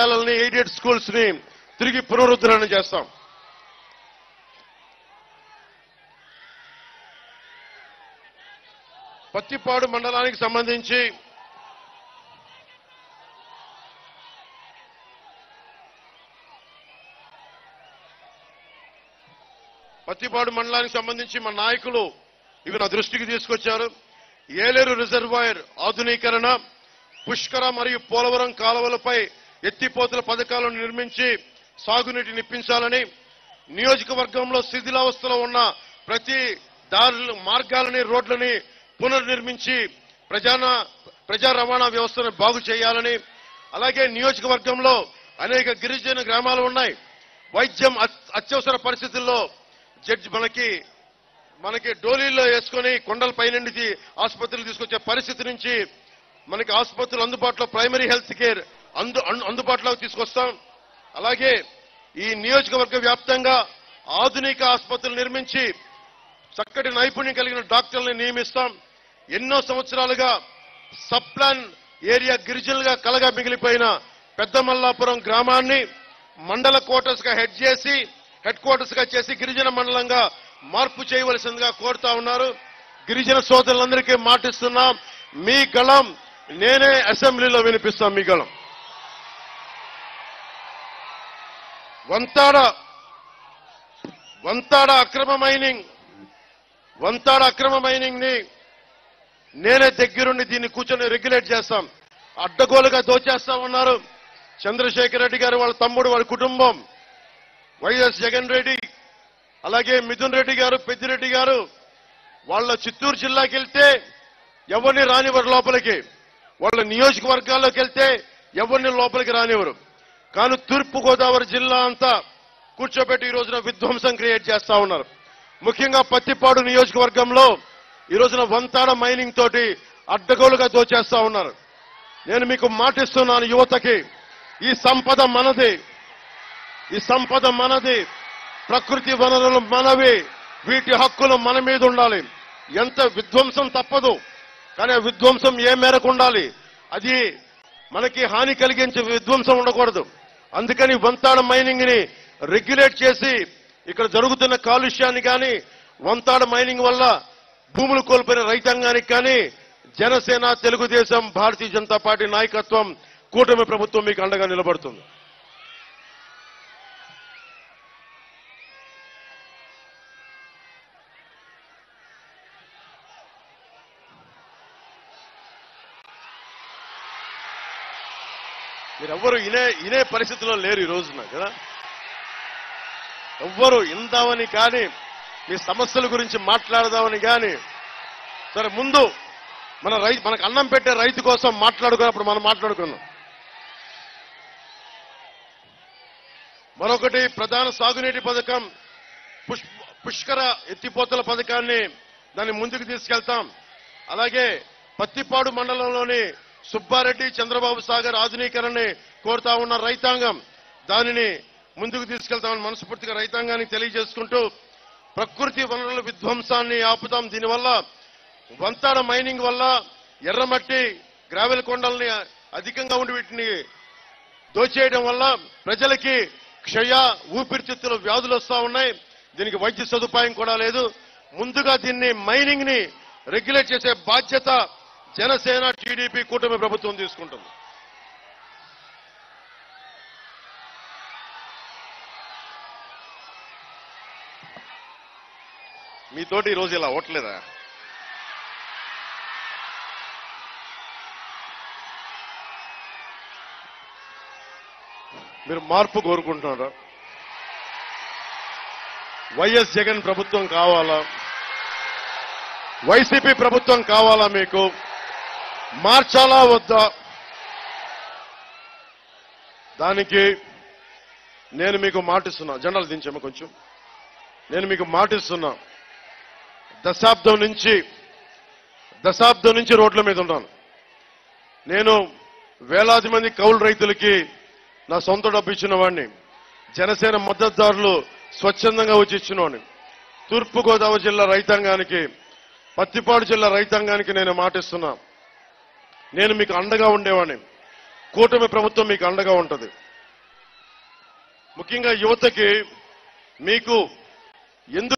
Aided schools ని తిరిగి పునరుద్ధరణ చేస్తాం. పత్తిపాడు మండలానికి సంబంధించి మా నాయకులు ఇవి నా దృష్టికి తీసుకొచ్చారు. ఏలేరు రిజర్వాయర్ ఆధునీకరణ, పుష్కర మరియు పోలవరం కాలువలపై ఎత్తిపోతల పథకాలను నిర్మించి సాగునీటిని ఇప్పించాలని, నియోజకవర్గంలో శిథిలావస్థలో ఉన్న ప్రతి మార్గాలని, రోడ్లని పునర్నిర్మించి ప్రజా రవాణా వ్యవస్థను బాగు చేయాలని, అలాగే నియోజకవర్గంలో అనేక గిరిజన గ్రామాలు ఉన్నాయి. వైద్యం అత్యవసర పరిస్థితుల్లో మనకి డోలీల్లో వేసుకుని కొండలపై నుండి ఆసుపత్రులు తీసుకొచ్చే పరిస్థితి నుంచి మనకి ఆసుపత్రులు అందుబాటులో, ప్రైమరీ హెల్త్ కేర్ అందుబాటులోకి తీసుకొస్తాం. అలాగే ఈ నియోజకవర్గ వ్యాప్తంగా ఆధునిక ఆసుపత్రులు నిర్మించి చక్కటి నైపుణ్యం కలిగిన డాక్టర్లను నియమిస్తాం. ఎన్నో సంవత్సరాలుగా సబ్ ప్లాన్ ఏరియా గిరిజనులుగా కలగా మిగిలిపోయిన పెద్దమల్లాపురం గ్రామాన్ని మండల క్వార్టర్స్ గా హెడ్ క్వార్టర్స్ గా చేసి గిరిజన మండలంగా మార్పు చేయవలసిందిగా కోరుతా ఉన్నారు. గిరిజన సోదరులందరికీ మాటిస్తున్నాం, మీ గళం నేనే అసెంబ్లీలో వినిపిస్తాం. మీ గళం వంతాడ అక్రమ మైనింగ్ ని నేనే దగ్గరుండి దీన్ని కూర్చొని రెగ్యులేట్ చేస్తాం. అడ్డగోలుగా దోచేస్తా ఉన్నారు చంద్రశేఖర్ రెడ్డి గారు, వాళ్ళ తమ్ముడు, వాళ్ళ కుటుంబం, వైఎస్ జగన్ రెడ్డి, అలాగే మిథున్ రెడ్డి గారు, పెద్దిరెడ్డి గారు. వాళ్ళ చిత్తూరు జిల్లాకి వెళ్తే ఎవరిని రానివ్వరు లోపలికి, వాళ్ళ నియోజకవర్గాల్లోకి వెళ్తే ఎవరిని లోపలికి రానివ్వరు. కానీ తూర్పు గోదావరి జిల్లా అంతా కూర్చోబెట్టి ఈ రోజున విధ్వంసం క్రియేట్ చేస్తా ఉన్నారు. ముఖ్యంగా పత్తిపాడు నియోజకవర్గంలో ఈ రోజున వంతాడ మైనింగ్ తోటి అడ్డగోలుగా దోచేస్తా ఉన్నారు. నేను మీకు మాటిస్తున్నాను, యువతకి ఈ సంపద మనది, ప్రకృతి వనరులు మనవి, వీటి హక్కులు మన మీద ఉండాలి. ఎంత విధ్వంసం తప్పదు, కానీ ఆ విధ్వంసం ఏ మేరకు ఉండాలి, అది మనకి హాని కలిగించే విధ్వంసం ఉండకూడదు. అందుకని వంతాడ మైనింగ్ ని రెగ్యులేట్ చేసి ఇక్కడ జరుగుతున్న కాలుష్యాన్ని కానీ, వంతాడ మైనింగ్ వల్ల భూములు కోల్పోయిన రైతాంగానికి కానీ జనసేన, తెలుగుదేశం, భారతీయ జనతా పార్టీ నాయకత్వం, కూటమి ప్రభుత్వం మీకు అండగా నిలబడుతుంది. మీరెవ్వరూ ఇనే పరిస్థితిలో లేరు ఈ రోజున కదా. ఎవ్వరూ ఇందామని కానీ, మీ సమస్యల గురించి మాట్లాడదామని కానీ, సరే ముందు మనకు అన్నం పెట్టే రైతు కోసం మాట్లాడుకున్నప్పుడు మనం మాట్లాడుకున్నాం. మరొకటి ప్రధాన సాగునీటి పథకం పుష్కర ఎత్తిపోతల పథకాన్ని దాన్ని ముందుకు తీసుకెళ్తాం. అలాగే పత్తిపాడు మండలంలోని సుబ్బారెడ్డి, చంద్రబాబు సాగర్ ఆధునీకరణని కోరుతా ఉన్న రైతాంగం, దానిని ముందుకు తీసుకెళ్తామని మనస్ఫూర్తిగా రైతాంగానికి తెలియజేసుకుంటూ, ప్రకృతి వనరుల విధ్వంసాన్ని ఆపుతాం. దీనివల్ల వంతాడ మైనింగ్ వల్ల ఎర్రమట్టి, గ్రావెల్ కొండల్ని అధికంగా ఉండి వీటిని దోచేయడం వల్ల ప్రజలకి క్షయ, ఊపిరితిత్తుల వ్యాధులు వస్తా ఉన్నాయి. దీనికి వైద్య సదుపాయం కూడా లేదు. ముందుగా దీన్ని మైనింగ్ ని రెగ్యులేట్ చేసే బాధ్యత జనసేన, టీడీపీ కూటమి ప్రభుత్వం తీసుకుంటుంది. మీతోటి ఈరోజు ఇలా ఓట్లేదా? మీరు మార్పు కోరుకుంటున్నారా? వైఎస్ జగన్ ప్రభుత్వం కావాలా? వైసీపీ ప్రభుత్వం కావాలా? మీకు మార్చాలా వద్దా? దానికి నేను మీకు మాటిస్తున్నా. జెండాలు దించాము కొంచెం. నేను మీకు మాటిస్తున్నా, దశాబ్దం నుంచి రోడ్ల మీద ఉన్నాను. నేను వేలాది మంది కౌలు రైతులకి నా సొంత డబ్బు ఇచ్చిన వాడిని. జనసేన మద్దతుదారులు స్వచ్ఛందంగా వచ్చి ఇచ్చినవాడిని. తూర్పుగోదావరి జిల్లా రైతాంగానికి, పత్తిపాడు జిల్లా రైతాంగానికి నేను మాటిస్తున్నా, నేను మీకు అండగా ఉండేవాడిని. కూటమి ప్రభుత్వం మీకు అండగా ఉంటుంది. ముఖ్యంగా యువతకి మీకు ఎందుకు